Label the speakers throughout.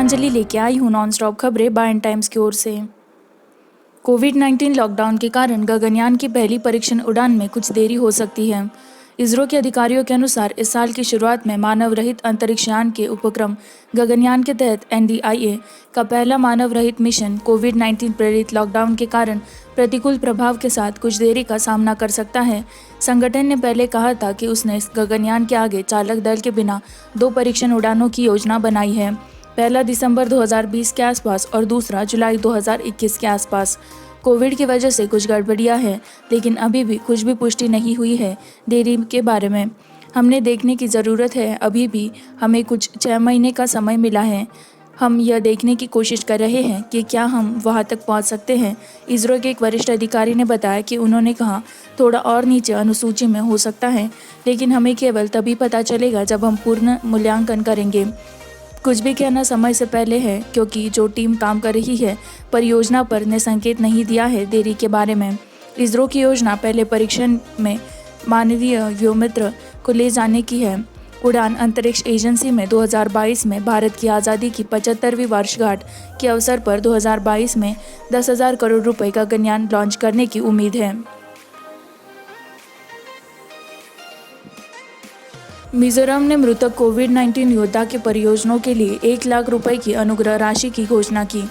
Speaker 1: पुष्पांजलि लेके आई हूँ नॉन स्टॉप खबरें बाय टाइम्स की ओर से। कोविड-19 लॉकडाउन के कारण गगनयान की पहली परीक्षण उड़ान में कुछ देरी हो सकती है। इसरो के अधिकारियों के अनुसार इस साल की शुरुआत में मानव रहित अंतरिक्ष यान के उपक्रम गगनयान के तहत NDIA का पहला मानव रहित मिशन कोविड-19 प्रेरित लॉकडाउन के कारण प्रतिकूल प्रभाव के साथ कुछ देरी का सामना कर सकता है। संगठन ने पहले कहा था कि उसने इस गगनयान के आगे चालक दल के बिना 2 परीक्षण उड़ानों की योजना बनाई है, पहला दिसंबर 2020 के आसपास और दूसरा जुलाई 2021 के आसपास। कोविड की वजह से कुछ गड़बड़ियां हैं, लेकिन अभी भी कुछ भी पुष्टि नहीं हुई है देरी के बारे में। हमने देखने की ज़रूरत है, अभी भी हमें कुछ 6 महीने का समय मिला है। हम यह देखने की कोशिश कर रहे हैं कि क्या हम वहां तक पहुंच सकते हैं। इसरो के एक वरिष्ठ अधिकारी ने बताया कि उन्होंने कहा, थोड़ा और नीचे अनुसूची में हो सकता है, लेकिन हमें केवल तभी पता चलेगा जब हम पूर्ण मूल्यांकन करेंगे। कुछ भी कहना समय से पहले है, क्योंकि जो टीम काम कर रही है परियोजना पर ने संकेत नहीं दिया है देरी के बारे में। इसरो की योजना पहले परीक्षण में मानवीय व्योममित्र को ले जाने की है। उड़ान अंतरिक्ष एजेंसी में 2022 में भारत की आज़ादी की 75वीं वर्षगांठ के अवसर पर 2022 में 10,000 करोड़ रुपए का गगनयान लॉन्च करने की उम्मीद है। मिजोरम ने मृतक कोविड-19 योद्धा के परियोजनाओं के लिए 1 लाख रुपए की अनुग्रह राशि की घोषणा की।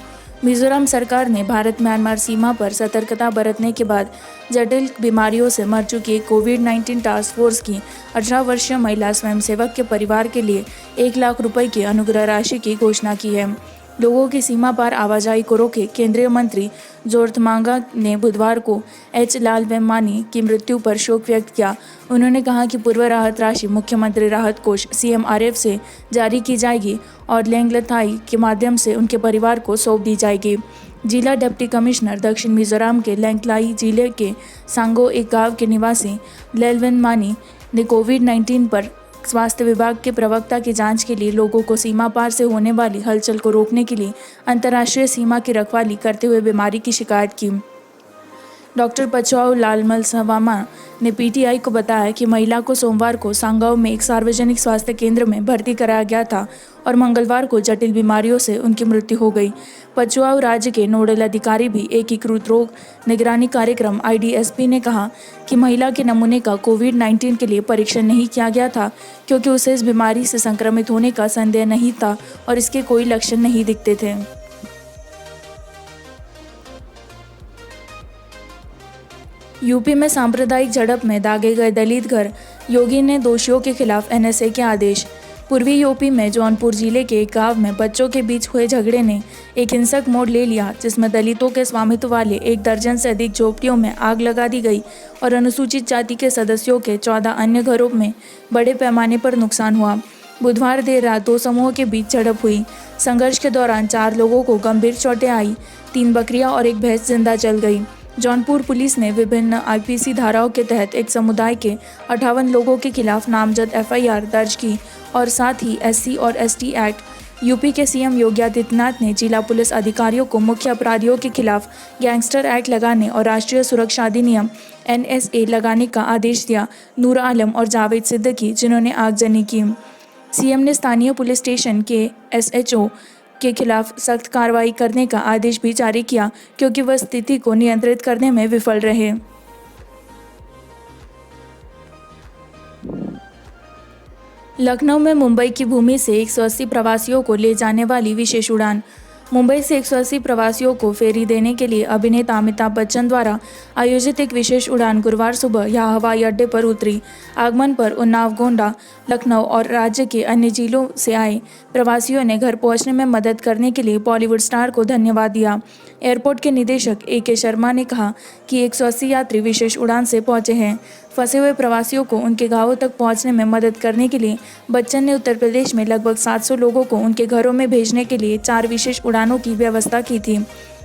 Speaker 1: मिजोरम सरकार ने भारत म्यांमार सीमा पर सतर्कता बरतने के बाद जटिल बीमारियों से मर चुकी कोविड-19 टास्क फोर्स की 18 वर्षीय महिला स्वयंसेवक के परिवार के लिए 1 लाख रुपए की अनुग्रह राशि की घोषणा की है। लोगों की सीमा पार आवाजाही को रोके केंद्रीय मंत्री जोरथमांगा ने बुधवार को एच लालवेमानी की मृत्यु पर शोक व्यक्त किया। उन्होंने कहा कि पूर्व राहत राशि मुख्यमंत्री राहत कोष CMRF से जारी की जाएगी और लेंगलथाई के माध्यम से उनके परिवार को सौंप दी जाएगी। जिला डिप्टी कमिश्नर दक्षिण मिजोरम के लेंगलाई जिले के सांगो एक गांव के निवासी लेलवेनमानी ने कोविड-19 पर स्वास्थ्य विभाग के प्रवक्ता की जांच के लिए लोगों को सीमा पार से होने वाली हलचल को रोकने के लिए अंतर्राष्ट्रीय सीमा की रखवाली करते हुए बीमारी की शिकायत की। डॉक्टर पचुआऊ लालमलसवामा ने PTI को बताया कि महिला को सोमवार को सांगाओ में एक सार्वजनिक स्वास्थ्य केंद्र में भर्ती कराया गया था और मंगलवार को जटिल बीमारियों से उनकी मृत्यु हो गई। पचुआऊ राज्य के नोडल अधिकारी भी एकीकृत रोग निगरानी कार्यक्रम IDSP ने कहा कि महिला के नमूने का कोविड-19 के लिए परीक्षण नहीं किया गया था, क्योंकि उसे इस बीमारी से संक्रमित होने का संदेह नहीं था और इसके कोई लक्षण नहीं दिखते थे। यूपी में सांप्रदायिक झड़प में दागे गए दलित घर, योगी ने दोषियों के खिलाफ NSA के आदेश। पूर्वी यूपी में जौनपुर जिले के एक गांव में बच्चों के बीच हुए झगड़े ने एक हिंसक मोड़ ले लिया, जिसमें दलितों के स्वामित्व वाले 1 दर्जन से अधिक झोपड़ियों में आग लगा दी गई और अनुसूचित जाति के सदस्यों के 14 अन्य घरों में बड़े पैमाने पर नुकसान हुआ। बुधवार देर रात 2 समूहों के बीच झड़प हुई। संघर्ष के दौरान 4 लोगों को गंभीर चोटें आई, 3 बकरियां और एक भैंस जिंदा जल गई। जौनपुर पुलिस ने विभिन्न IPC धाराओं के तहत एक समुदाय के 58 लोगों के खिलाफ नामजद FIR दर्ज की और साथ ही SC और ST एक्ट। यूपी के CM योगी आदित्यनाथ ने जिला पुलिस अधिकारियों को मुख्य अपराधियों के खिलाफ गैंगस्टर एक्ट लगाने और राष्ट्रीय सुरक्षा अधिनियम NSA लगाने का आदेश दिया। नूर आलम और जावेद सिद्दीकी, जिन्होंने आगजनी की। CM ने स्थानीय पुलिस स्टेशन के SHO के खिलाफ सख्त कार्रवाई करने का आदेश भी जारी किया, क्योंकि वह स्थिति को नियंत्रित करने में विफल रहे। लखनऊ में मुंबई की भूमि से 180 प्रवासियों को ले जाने वाली विशेष उड़ान। मुंबई से 180 प्रवासियों को फेरी देने के लिए अभिनेता अमिताभ बच्चन द्वारा आयोजित एक विशेष उड़ान गुरुवार सुबह यहां हवाई अड्डे पर उतरी। आगमन पर उन्नाव, गोंडा, लखनऊ और राज्य के अन्य जिलों से आए प्रवासियों ने घर पहुंचने में मदद करने के लिए बॉलीवुड स्टार को धन्यवाद दिया। एयरपोर्ट के निदेशक AK शर्मा ने कहा कि 180 यात्री विशेष उड़ान से पहुंचे हैं। फंसे हुए प्रवासियों को उनके गांवों तक पहुंचने में मदद करने के लिए बच्चन ने उत्तर प्रदेश में लगभग 700 लोगों को उनके घरों में भेजने के लिए 4 विशेष उड़ानों की व्यवस्था की थी।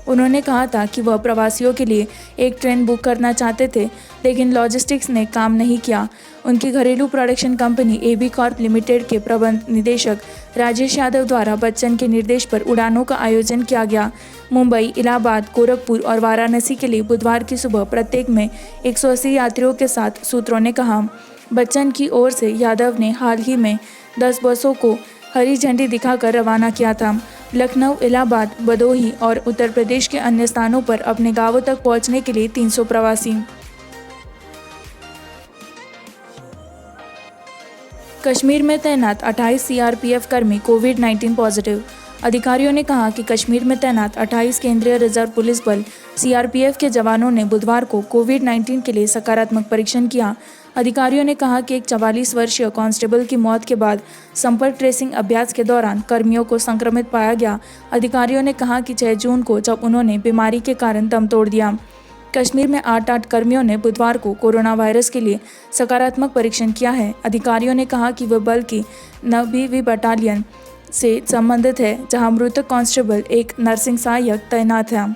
Speaker 1: उन्होंने कहा था कि वह प्रवासियों के लिए एक ट्रेन बुक करना चाहते थे, लेकिन लॉजिस्टिक्स ने काम नहीं किया। उनकी घरेलू production company AB Corp limited के प्रबंध निदेशक राजेश यादव द्वारा बच्चन के निर्देश पर उड़ानों का आयोजन किया गया। मुंबई, इलाहाबाद, गोरखपुर और वाराणसी के लिए बुधवार की सुबह प्रत्येक में 180 यात्रियों के साथ, सूत्रों ने कहा। बच्चन की ओर से यादव ने हाल ही में 10 बसों को हरी झंडी दिखाकर रवाना किया था। लखनऊ, इलाहाबाद, भदोही और उत्तर प्रदेश के अन्य स्थानों पर अपने गांवों तक पहुंचने के लिए 300 प्रवासी। कश्मीर में तैनात 28 सीआरपीएफ कर्मी कोविड-19 पॉजिटिव। अधिकारियों ने कहा कि कश्मीर में तैनात 28 केंद्रीय रिजर्व पुलिस बल सीआरपीएफ के जवानों ने बुधवार को कोविड-19 के लिए सकारात्मक परीक्षण किया। अधिकारियों ने कहा कि एक 44 वर्षीय कांस्टेबल की मौत के बाद संपर्क ट्रेसिंग अभ्यास के दौरान कर्मियों को संक्रमित पाया गया। अधिकारियों ने कहा कि 6 जून को जब उन्होंने बीमारी के कारण दम तोड़ दिया। कश्मीर में 8 कर्मियों ने बुधवार को कोरोना वायरस के लिए सकारात्मक परीक्षण किया है। अधिकारियों ने कहा कि वह बल की 9वीं बटालियन से संबंधित है, जहां मृतक कांस्टेबल एक नर्सिंग सहायक तैनात है।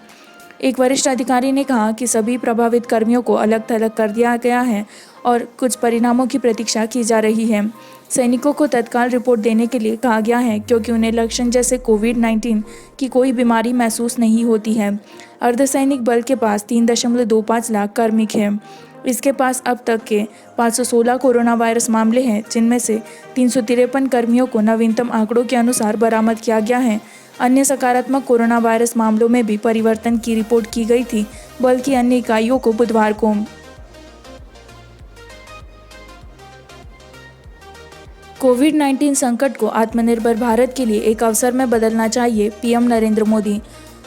Speaker 1: एक वरिष्ठ अधिकारी ने कहा कि सभी प्रभावित कर्मियों को अलग थलग कर दिया गया है और कुछ परिणामों की प्रतीक्षा की जा रही है। सैनिकों को तत्काल रिपोर्ट देने के लिए कहा गया है क्योंकि उन्हें लक्षण जैसे कोविड-19 की कोई बीमारी महसूस नहीं होती है। अर्धसैनिक बल के पास 3.25 लाख कार्मिक हैं। इसके पास अब तक के 516 कोरोना वायरस मामले हैं, जिनमें से 353 कर्मियों को नवीनतम आंकड़ों के अनुसार बरामद किया गया है। अन्य सकारात्मक कोरोना वायरस मामलों में भी परिवर्तन की रिपोर्ट की गई थी। बल की अन्य इकाइयों को बुधवार को कोविड-19 संकट को आत्मनिर्भर भारत के लिए एक अवसर में बदलना चाहिए, पीएम नरेंद्र मोदी।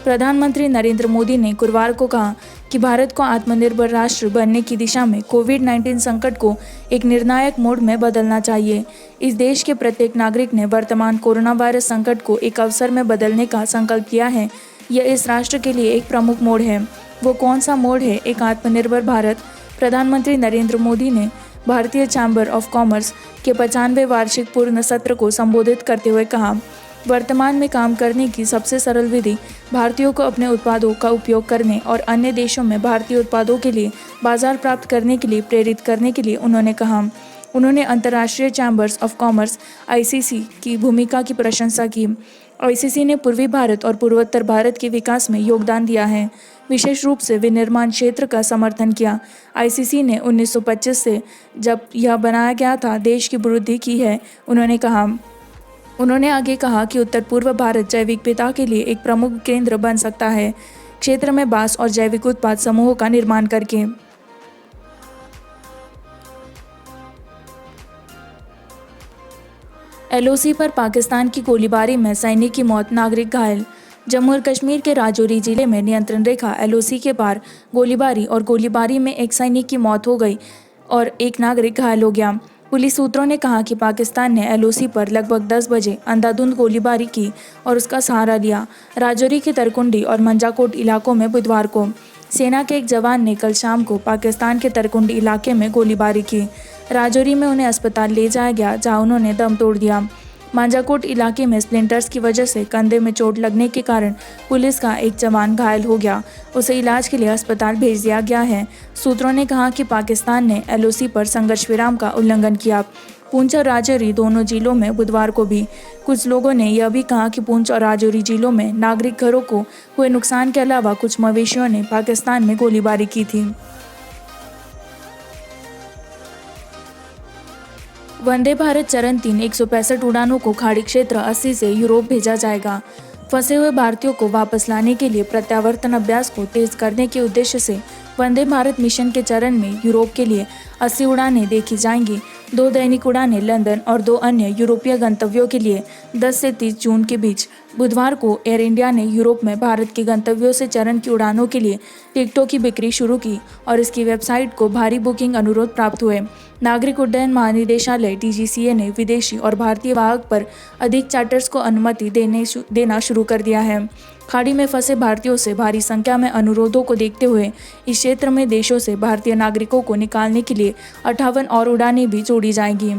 Speaker 1: प्रधानमंत्री नरेंद्र मोदी ने गुरुवार को कहा कि भारत को आत्मनिर्भर राष्ट्र बनने की दिशा में कोविड-19 संकट को एक निर्णायक मोड़ में बदलना चाहिए। इस देश के प्रत्येक नागरिक ने वर्तमान कोरोना वायरस संकट को एक अवसर में बदलने का संकल्प लिया है। यह इस राष्ट्र के लिए एक प्रमुख मोड़ है। वो कौन सा मोड़ है? एक आत्मनिर्भर भारत। प्रधानमंत्री नरेंद्र मोदी ने भारतीय चैम्बर ऑफ कॉमर्स के 95वें वार्षिक पूर्ण सत्र को संबोधित करते हुए कहा, वर्तमान में काम करने की सबसे सरल विधि भारतीयों को अपने उत्पादों का उपयोग करने और अन्य देशों में भारतीय उत्पादों के लिए बाजार प्राप्त करने के लिए प्रेरित करने के लिए उन्होंने कहा। उन्होंने अंतर्राष्ट्रीय चैम्बर्स ऑफ कॉमर्स आईसीसी की भूमिका की प्रशंसा की। आईसीसी ने पूर्वी भारत और पूर्वोत्तर भारत के विकास में योगदान दिया है, विशेष रूप से विनिर्माण क्षेत्र का समर्थन किया। आईसीसी ने 1925 से जब यह बनाया गया था देश की वृद्धि की है, उन्होंने कहा। उन्होंने आगे कहा कि उत्तर पूर्व भारत जैविक विविधता के लिए एक प्रमुख केंद्र बन सकता है, क्षेत्र में बांस और जैविक उत्पाद समूहों का निर्माण करके। एलओसी पर पाकिस्तान की गोलीबारी में सैनिक की मौत, नागरिक घायल। जम्मू और कश्मीर के राजौरी जिले में नियंत्रण रेखा एलओसी के पार गोलीबारी में एक सैनिक की मौत हो गई और एक नागरिक घायल हो गया। पुलिस सूत्रों ने कहा कि पाकिस्तान ने एलओसी पर लगभग 10 बजे अंधाधुंध गोलीबारी की और उसका सहारा लिया। राजौरी के तरकुंडी और मंजाकोट इलाकों में बुधवार को सेना के एक जवान ने कल शाम को पाकिस्तान के तरकुंडी इलाके में गोलीबारी की। राजौरी में उन्हें अस्पताल ले जाया गया, जहां उन्होंने दम तोड़ दिया। मांजाकोट इलाके में स्प्लिंटर्स की वजह से कंधे में चोट लगने के कारण पुलिस का एक जवान घायल हो गया। उसे इलाज के लिए अस्पताल भेज दिया गया है। सूत्रों ने कहा कि पाकिस्तान ने एलओसी पर संघर्ष विराम का उल्लंघन किया। पुंछ और राजौरी दोनों जिलों में बुधवार को भी कुछ लोगों ने यह भी कहा कि पुंछ और राजौरी जिलों में नागरिक घरों को हुए नुकसान के अलावा कुछ मवेशियों ने पाकिस्तान में गोलीबारी की थी। वंदे भारत चरण 3 165 उड़ानों को खाड़ी क्षेत्र 80 से यूरोप भेजा जाएगा। फंसे हुए भारतीयों को वापस लाने के लिए प्रत्यावर्तन अभ्यास को तेज करने के उद्देश्य से वंदे भारत मिशन के चरण में यूरोप के लिए 80 उड़ानें देखी जाएंगी। 2 दैनिक उड़ानें लंदन और 2 अन्य यूरोपीय गंतव्यों के लिए 10 से 30 जून के बीच। बुधवार को एयर इंडिया ने यूरोप में भारत के गंतव्यों से चरण की उड़ानों के लिए टिकटों की बिक्री शुरू की और इसकी वेबसाइट को भारी बुकिंग अनुरोध प्राप्त हुए। नागरिक उड्डयन महानिदेशालय डीजीसीए ने विदेशी और भारतीय वाहक पर अधिक चार्टर्स को अनुमति देना शुरू कर दिया है। खाड़ी में फंसे भारतीयों से भारी संख्या में अनुरोधों को देखते हुए इस क्षेत्र में देशों से भारतीय नागरिकों को निकालने के लिए 58 और उड़ानें भी जोड़ी जाएंगी।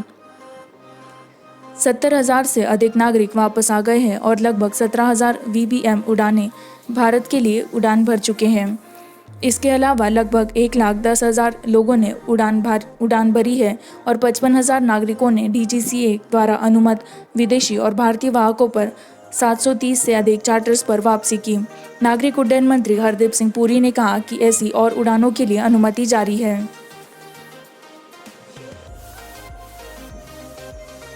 Speaker 1: 70,000 से अधिक नागरिक वापस आ गए हैं और लगभग 17,000 वीबीएम उड़ानें भारत के लिए उड़ान भर चुके हैं। इसके अलावा लगभग 1,10,000 लोगों ने उड़ान भरी है और 55,000 नागरिकों ने डीजीसीए द्वारा अनुमत विदेशी और भारतीय वाहकों पर 730 से अधिक चार्टर्स पर वापसी की। नागरिक उड्डयन मंत्री हरदीप सिंह पुरी ने कहा कि ऐसी और उड़ानों के लिए अनुमति जारी है।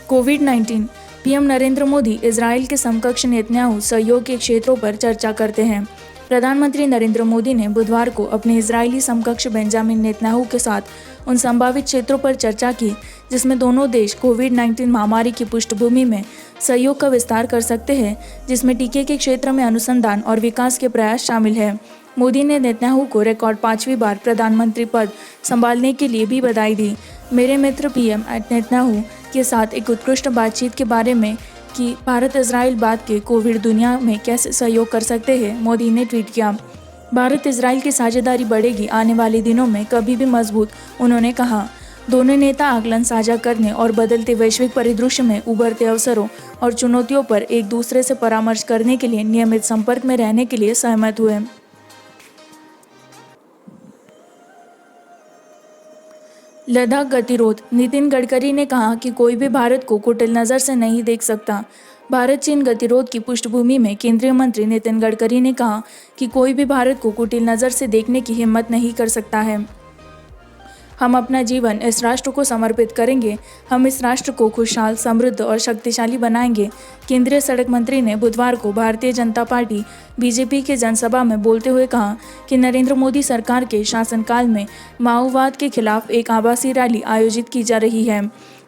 Speaker 1: कोविड-19 पीएम नरेंद्र मोदी इजराइल के समकक्ष नेतन्याहू सहयोग के क्षेत्रों पर चर्चा करते हैं। प्रधानमंत्री नरेंद्र मोदी ने बुधवार को अपने इजरायली समकक्ष बेंजामिन नेतन्याहू के साथ उन संभावित क्षेत्रों पर चर्चा की जिसमें दोनों देश कोविड-19 महामारी की पृष्ठभूमि में सहयोग का विस्तार कर सकते हैं, जिसमें टीके के क्षेत्र में अनुसंधान और विकास के प्रयास शामिल हैं। मोदी ने नेतन्याहू को रिकॉर्ड 5वीं बार प्रधानमंत्री पद संभालने के लिए भी बधाई दी। मेरे मित्र पीएम नेतन्याहू के साथ एक उत्कृष्ट बातचीत के बारे में कि भारत इजराइल बाद के कोविड दुनिया में कैसे सहयोग कर सकते हैं, मोदी ने ट्वीट किया। भारत इजराइल की साझेदारी बढ़ेगी आने वाले दिनों में कभी भी मजबूत, उन्होंने कहा। दोनों नेता आकलन साझा करने और बदलते वैश्विक परिदृश्य में उभरते अवसरों और चुनौतियों पर एक दूसरे से परामर्श करने के लिए नियमित संपर्क में रहने के लिए सहमत हुए। लद्दाख गतिरोध। नितिन गडकरी ने कहा कि कोई भी भारत को कुटिल नज़र से नहीं देख सकता। भारत चीन गतिरोध की पृष्ठभूमि में केंद्रीय मंत्री नितिन गडकरी ने कहा कि कोई भी भारत को कुटिल नज़र से देखने की हिम्मत नहीं कर सकता है। हम अपना जीवन इस राष्ट्र को समर्पित करेंगे। हम इस राष्ट्र को खुशहाल, समृद्ध और शक्तिशाली बनाएंगे। केंद्रीय सड़क मंत्री ने बुधवार को भारतीय जनता पार्टी बीजेपी के जनसभा में बोलते हुए कहा कि नरेंद्र मोदी सरकार के शासनकाल में माओवाद के खिलाफ एक आभासी रैली आयोजित की जा रही है।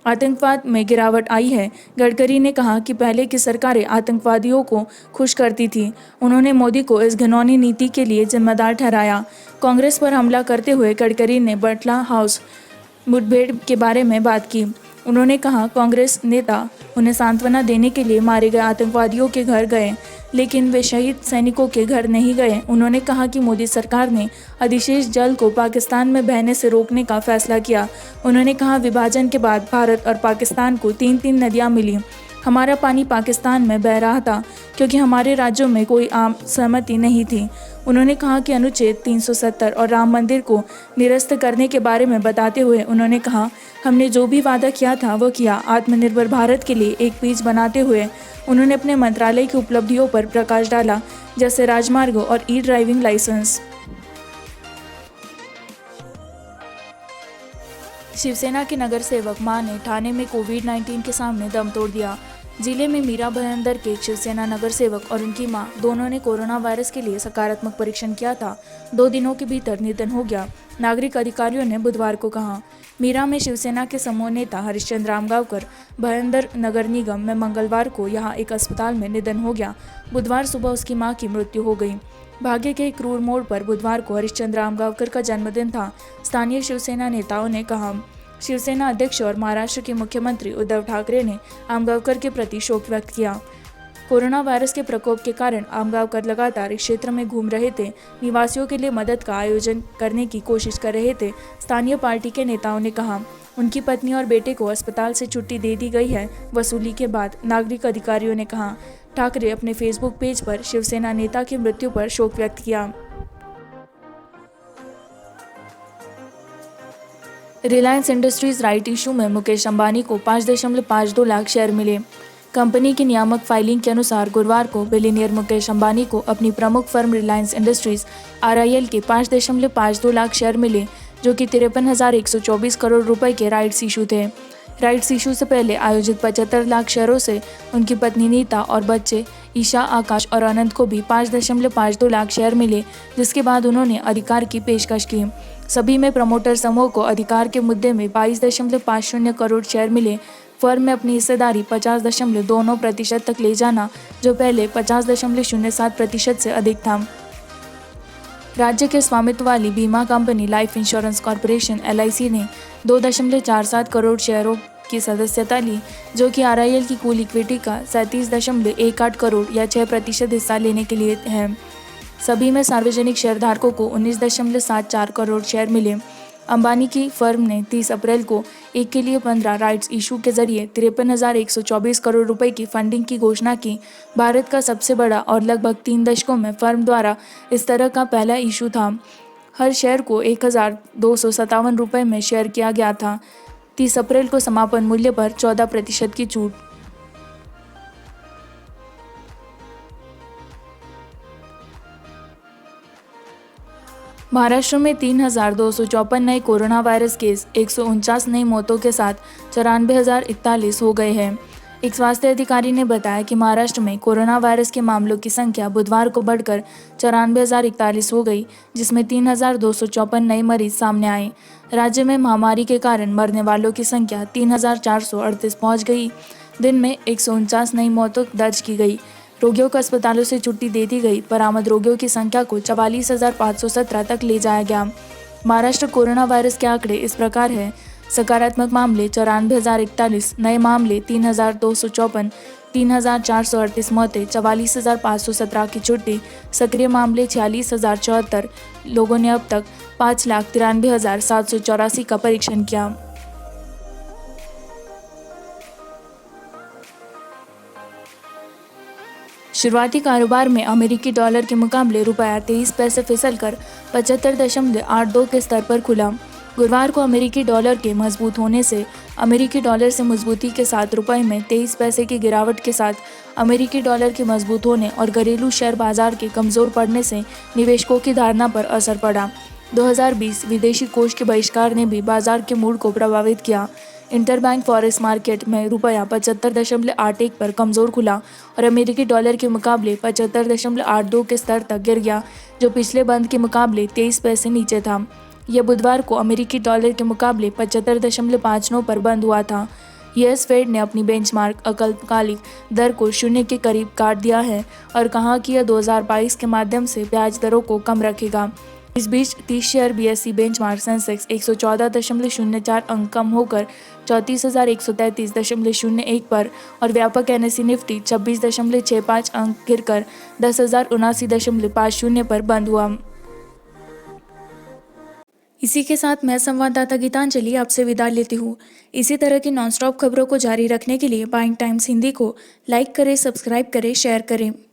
Speaker 1: आतंकवाद में गिरावट आई है। गडकरी ने कहा कि पहले की सरकारें आतंकवादियों को खुश करती थी। उन्होंने मोदी को इस घिनौनी नीति के लिए जिम्मेदार ठहराया। कांग्रेस पर हमला करते हुए गडकरी ने बटला हाउस मुठभेड़ के बारे में बात की। उन्होंने कहा कांग्रेस नेता उन्हें सांत्वना देने के लिए मारे गए आतंकवादियों के घर गए, लेकिन वे शहीद सैनिकों के घर नहीं गए। उन्होंने कहा कि मोदी सरकार ने अधिशेष जल को पाकिस्तान में बहने से रोकने का फैसला किया। उन्होंने कहा विभाजन के बाद भारत और पाकिस्तान को 3-3 नदियां मिली। हमारा पानी पाकिस्तान में बह रहा था क्योंकि हमारे राज्यों में कोई आम सहमति नहीं थी। उन्होंने कहा कि अनुच्छेद 370 और राम मंदिर को निरस्त करने के बारे में बताते हुए उन्होंने कहा हमने जो भी वादा किया था वो किया। आत्मनिर्भर भारत के लिए एक पेज बनाते हुए उन्होंने अपने मंत्रालय की उपलब्धियों पर प्रकाश डाला, जैसे राजमार्गों और ई ड्राइविंग लाइसेंस। शिवसेना के नगर सेवक मां ने ठाणे में कोविड-19 के सामने दम तोड़ दिया। जिले में मीरा भयंदर के शिवसेना नगर सेवक और उनकी मां दोनों ने कोरोना वायरस के लिए सकारात्मक परीक्षण किया था। 2 दिनों के भीतर निधन हो गया, नागरिक अधिकारियों ने बुधवार को कहा। मीरा में शिवसेना के समूह नेता हरिश्चंद्र रामगावकर भयंदर नगर निगम में मंगलवार को यहां एक अस्पताल में निधन हो गया। बुधवार सुबह उसकी मां की मृत्यु हो गई। भाग्य के क्रूर मोड़ पर बुधवार को हरिश्चंद्र रामगावकर का जन्मदिन था, स्थानीय शिवसेना नेताओं ने कहा। शिवसेना अध्यक्ष और महाराष्ट्र के मुख्यमंत्री उद्धव ठाकरे ने आमगावकर के प्रति शोक व्यक्त किया। कोरोना वायरस के प्रकोप के कारण आमगावकर लगातार इस क्षेत्र में घूम रहे थे, निवासियों के लिए मदद का आयोजन करने की कोशिश कर रहे थे, स्थानीय पार्टी के नेताओं ने कहा। उनकी पत्नी और बेटे को अस्पताल से छुट्टी दे दी गई है। वसूली के बाद नागरिक अधिकारियों ने कहा। ठाकरे अपने फेसबुक पेज पर शिवसेना नेता की मृत्यु पर शोक व्यक्त किया। रिलायंस इंडस्ट्रीज राइट इशू में मुकेश अंबानी को 5.52 लाख शेयर मिले। कंपनी की नियामक फाइलिंग के अनुसार गुरुवार को बिलियनियर मुकेश अंबानी को अपनी प्रमुख फर्म रिलायंस इंडस्ट्रीज RIL के 5.52 लाख शेयर मिले, जो कि 53,124 करोड़ रुपए के राइट्स इशू थे। राइट्स इशू से पहले आयोजित 75 लाख शेयरों से उनकी पत्नी नीता और बच्चे ईशा, आकाश और अनंत को भी 5.52 लाख शेयर मिले, जिसके बाद उन्होंने अधिकार की पेशकश की। सभी में प्रमोटर समूह को अधिकार के मुद्दे में 22.50 करोड़ शेयर मिले। फर्म में अपनी हिस्सेदारी 50.20% तक ले जाना, जो पहले 50.07% से अधिक था। राज्य के स्वामित्व वाली बीमा company life insurance corporation LIC ने 2.47 करोड़ शेयरों की सदस्यता ली, जो कि RIL की कुल इक्विटी का 37.18 करोड़ या 6% हिस्सा लेने के लिए है। सभी में सार्वजनिक शेयरधारकों को 19.74 करोड़ शेयर मिले। अंबानी की फर्म ने 30 अप्रैल को एक के लिए 15 राइट्स इशू के जरिए 53,124 करोड़ रुपए की फंडिंग की घोषणा की। भारत का सबसे बड़ा और लगभग 3 दशकों में फर्म द्वारा इस तरह का पहला इशू था। हर शेयर को 1,257 रुपये में शेयर किया गया था। 30 अप्रैल को समापन मूल्य पर 14% की छूट। महाराष्ट्र में 3,254 नए कोरोना वायरस केस, 149 नई मौतों के साथ 94,041 हो गए हैं। एक स्वास्थ्य अधिकारी ने बताया कि महाराष्ट्र में कोरोना वायरस के मामलों की संख्या बुधवार को बढ़कर 94,041 हो गई, जिसमें 3,254 नए मरीज सामने आए। राज्य में महामारी के कारण मरने वालों की संख्या 3,438 पहुंच गई। दिन में 149 नई मौतें दर्ज की गई। रोगियों को अस्पतालों से छुट्टी दे दी गई। बरामद रोगियों की संख्या को 44,517 तक ले जाया गया। महाराष्ट्र कोरोना वायरस के आंकड़े इस प्रकार हैं: सकारात्मक मामले 94,041, नए मामले 3,254, 3,438 मौतें, 44,517 की छुट्टी, सक्रिय मामले 46,074। लोगों ने अब तक 5,93,784 का परीक्षण किया। शुरुआती कारोबार में अमेरिकी डॉलर के मुकाबले रुपया 23 पैसे फिसलकर 75.82 के स्तर पर खुला। गुरुवार को अमेरिकी डॉलर के मजबूत होने से अमेरिकी डॉलर से मजबूती के साथ रुपए में 23 पैसे की गिरावट के साथ अमेरिकी डॉलर के मजबूत होने और घरेलू शेयर बाजार के कमज़ोर पड़ने से निवेशकों की धारणा पर असर पड़ा। 2020 विदेशी कोष के बहिष्कार ने भी बाजार के मूड को प्रभावित किया। इंटरबैंक फॉरेक्स मार्केट में रुपया 75.81 पर कमज़ोर खुला और अमेरिकी डॉलर के मुकाबले 75.82 के स्तर तक गिर गया, जो पिछले बंद के मुकाबले 23 पैसे नीचे था। यह बुधवार को अमेरिकी डॉलर के मुकाबले 75.59 पर बंद हुआ था। यूएस फेड ने अपनी बेंचमार्क अल्पकालिक दर को शून्य के करीब काट दिया है और कहा कि यह 2022 के माध्यम से ब्याज दरों को कम रखेगा। इस बीच 30 शेयर बीएसई बेंचमार्क सेंसेक्स 114.04 अंक कम होकर 34,133.01 पर और व्यापक एनएसई निफ्टी 26.65 अंक गिरकर 10,079.50 पर बंद हुआ। इसी के साथ मैं संवाददाता गीतांजलि आपसे विदा लेती हूँ। इसी तरह की नॉनस्टॉप खबरों को जारी रखने के लिए बाइंग टाइम्स हिंदी को लाइक करें, सब्सक्राइब करें, शेयर करें।